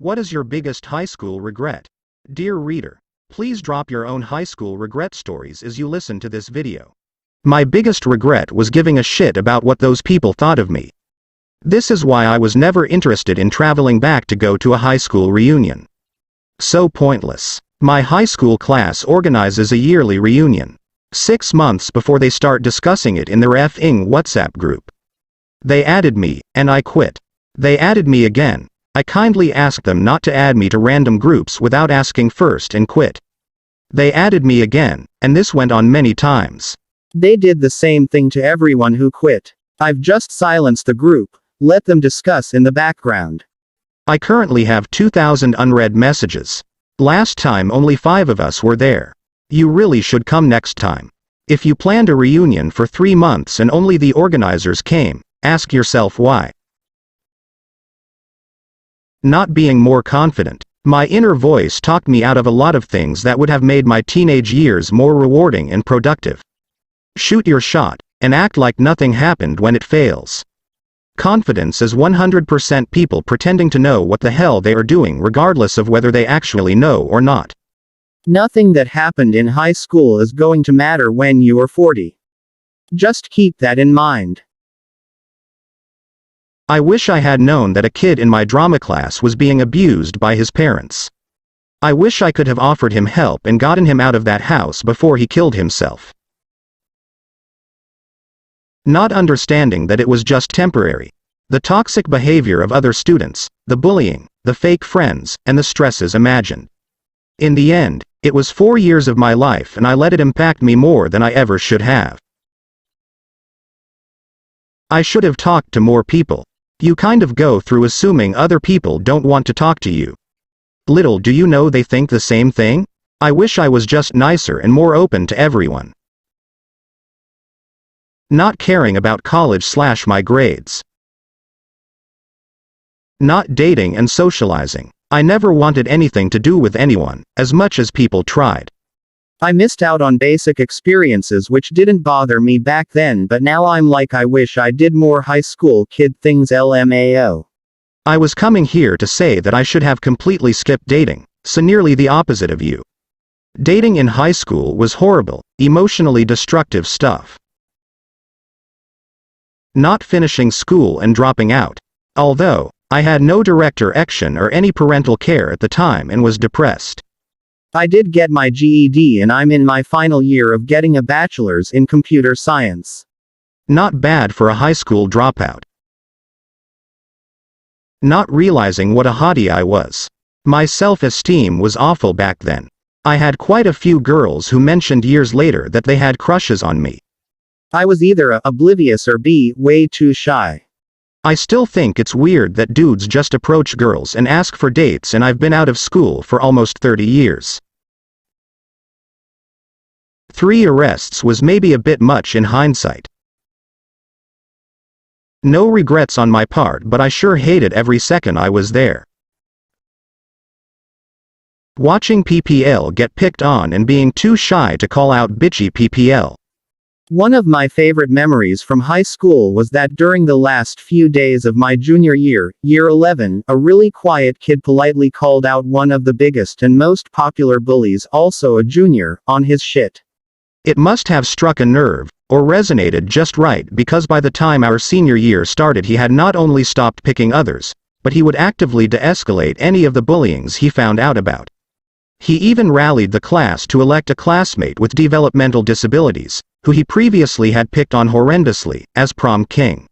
What is your biggest high school regret? Dear reader, please drop your own high school regret stories as you listen to this video. My biggest regret was giving a shit about what those people thought of me. This is why I was never interested in traveling back to go to a high school reunion. So pointless. My high school class organizes a yearly reunion, 6 months before they start discussing it in their effing WhatsApp group. They added me, and I quit. They added me again. I kindly asked them not to add me to random groups without asking first and quit. They added me again, and this went on many times. They did the same thing to everyone who quit. I've just silenced the group, let them discuss in the background. I currently have 2,000 unread messages. Last time only 5 of us were there. You really should come next time. If you planned a reunion for 3 months and only the organizers came, ask yourself why. Not being more confident. My inner voice talked me out of a lot of things that would have made my teenage years more rewarding and productive. Shoot your shot, and act like nothing happened when it fails. Confidence is 100% people pretending to know what the hell they are doing regardless of whether they actually know or not. Nothing that happened in high school is going to matter when you are 40. Just keep that in mind. I wish I had known that a kid in my drama class was being abused by his parents. I wish I could have offered him help and gotten him out of that house before he killed himself. Not understanding that it was just temporary. The toxic behavior of other students, the bullying, the fake friends, and the stresses imagined. In the end, it was 4 years of my life and I let it impact me more than I ever should have. I should have talked to more people. You kind of go through assuming other people don't want to talk to you. Little do you know they think the same thing? I wish I was just nicer and more open to everyone. Not caring about college/my grades. Not dating and socializing. I never wanted anything to do with anyone, as much as people tried. I missed out on basic experiences which didn't bother me back then, but now I'm like I wish I did more high school kid things LMAO. I was coming here to say that I should have completely skipped dating, so nearly the opposite of you. Dating in high school was horrible, emotionally destructive stuff. Not finishing school and dropping out. Although, I had no direct action or any parental care at the time and was depressed. I did get my GED and I'm in my final year of getting a bachelor's in computer science. Not bad for a high school dropout. Not realizing what a hottie I was. My self-esteem was awful back then. I had quite a few girls who mentioned years later that they had crushes on me. I was either A, oblivious or B, way too shy. I still think it's weird that dudes just approach girls and ask for dates, and I've been out of school for almost 30 years. 3 arrests was maybe a bit much in hindsight. No regrets on my part, but I sure hated every second I was there. Watching PPL get picked on and being too shy to call out bitchy PPL. One of my favorite memories from high school was that during the last few days of my junior year, year 11, a really quiet kid politely called out one of the biggest and most popular bullies, also a junior, on his shit. It must have struck a nerve, or resonated just right, because by the time our senior year started he had not only stopped picking others, but he would actively de-escalate any of the bullyings he found out about. He even rallied the class to elect a classmate with developmental disabilities, who he previously had picked on horrendously, as prom king.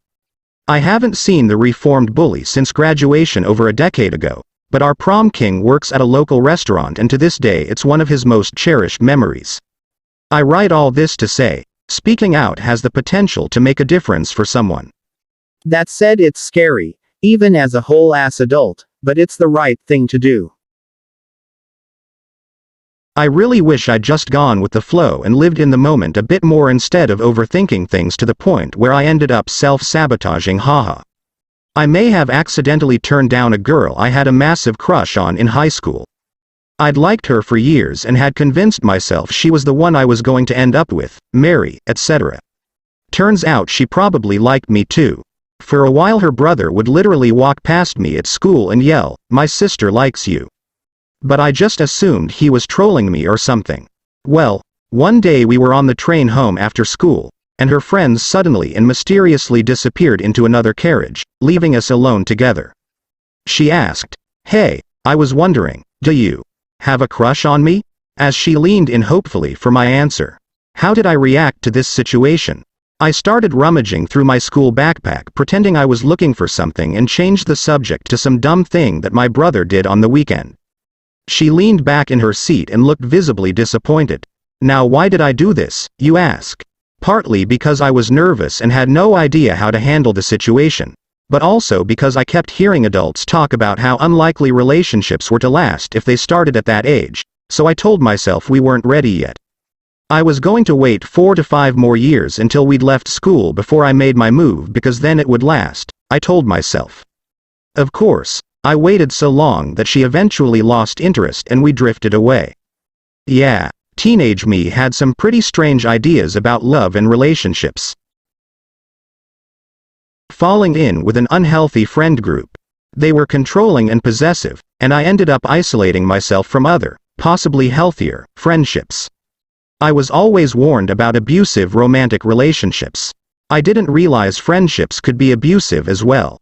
I haven't seen the reformed bully since graduation over a decade ago, but our prom king works at a local restaurant and to this day it's one of his most cherished memories. I write all this to say, speaking out has the potential to make a difference for someone. That said, it's scary, even as a whole-ass adult, but it's the right thing to do. I really wish I'd just gone with the flow and lived in the moment a bit more instead of overthinking things to the point where I ended up self-sabotaging. Haha. I may have accidentally turned down a girl I had a massive crush on in high school. I'd liked her for years and had convinced myself she was the one I was going to end up with, marry, etc. Turns out she probably liked me too. For a while her brother would literally walk past me at school and yell, "My sister likes you." But I just assumed he was trolling me or something. Well, one day we were on the train home after school, and her friends suddenly and mysteriously disappeared into another carriage, leaving us alone together. She asked, "Hey, I was wondering, do you have a crush on me?" As she leaned in hopefully for my answer. How did I react to this situation? I started rummaging through my school backpack pretending I was looking for something and changed the subject to some dumb thing that my brother did on the weekend. She leaned back in her seat and looked visibly disappointed. Now why did I do this, you ask? Partly because I was nervous and had no idea how to handle the situation, but also because I kept hearing adults talk about how unlikely relationships were to last if they started at that age, so I told myself we weren't ready yet. I was going to wait 4 to 5 more years until we'd left school before I made my move because then it would last, I told myself. Of course, I waited so long that she eventually lost interest and we drifted away. Yeah, teenage me had some pretty strange ideas about love and relationships. Falling in with an unhealthy friend group. They were controlling and possessive, and I ended up isolating myself from other, possibly healthier, friendships. I was always warned about abusive romantic relationships. I didn't realize friendships could be abusive as well.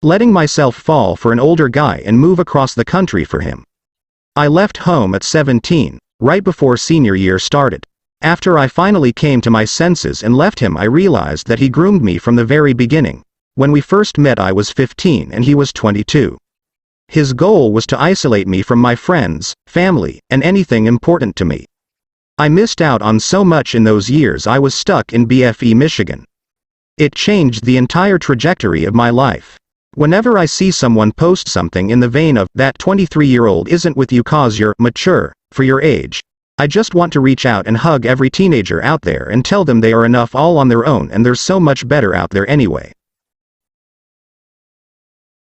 Letting myself fall for an older guy and move across the country for him. I left home at 17, right before senior year started. After I finally came to my senses and left him, I realized that he groomed me from the very beginning. When we first met I was 15 and he was 22. His goal was to isolate me from my friends, family, and anything important to me. I missed out on so much in those years. I was stuck in BFE, Michigan. It changed the entire trajectory of my life. Whenever I see someone post something in the vein of, "That 23-year-old isn't with you 'cause you're mature for your age," I just want to reach out and hug every teenager out there and tell them they are enough all on their own and there's so much better out there anyway.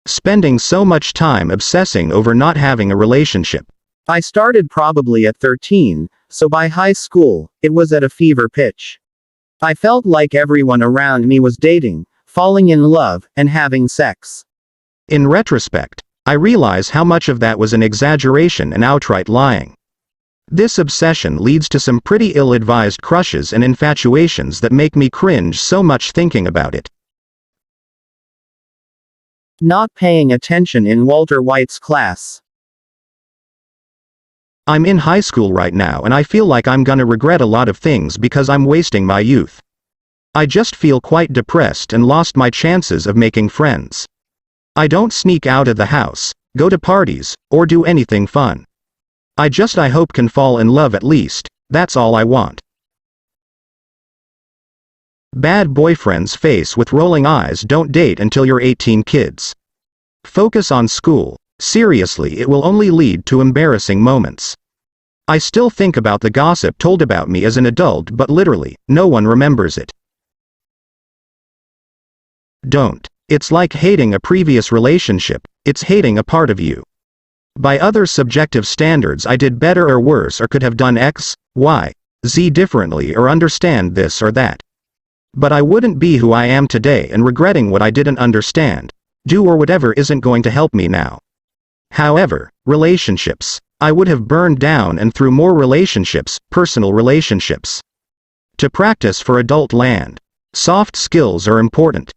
Spending so much time obsessing over not having a relationship. I started probably at 13, so by high school, it was at a fever pitch. I felt like everyone around me was dating, falling in love, and having sex. In retrospect, I realize how much of that was an exaggeration and outright lying. This obsession leads to some pretty ill-advised crushes and infatuations that make me cringe so much thinking about it. Not paying attention in Walter White's class. I'm in high school right now and I feel like I'm gonna regret a lot of things because I'm wasting my youth. I just feel quite depressed and lost my chances of making friends. I don't sneak out of the house, go to parties, or do anything fun. I hope can fall in love at least, that's all I want. Bad boyfriend's face with rolling eyes. Don't date until you're 18 kids. Focus on school, seriously it will only lead to embarrassing moments. I still think about the gossip told about me as an adult but literally, no one remembers it. Don't. It's like hating a previous relationship, it's hating a part of you. By other subjective standards I did better or worse or could have done X, Y, Z differently or understand this or that. But I wouldn't be who I am today and regretting what I didn't understand, do or whatever isn't going to help me now. However, relationships. I would have burned down and through more relationships, personal relationships. To practice for adult land. Soft skills are important.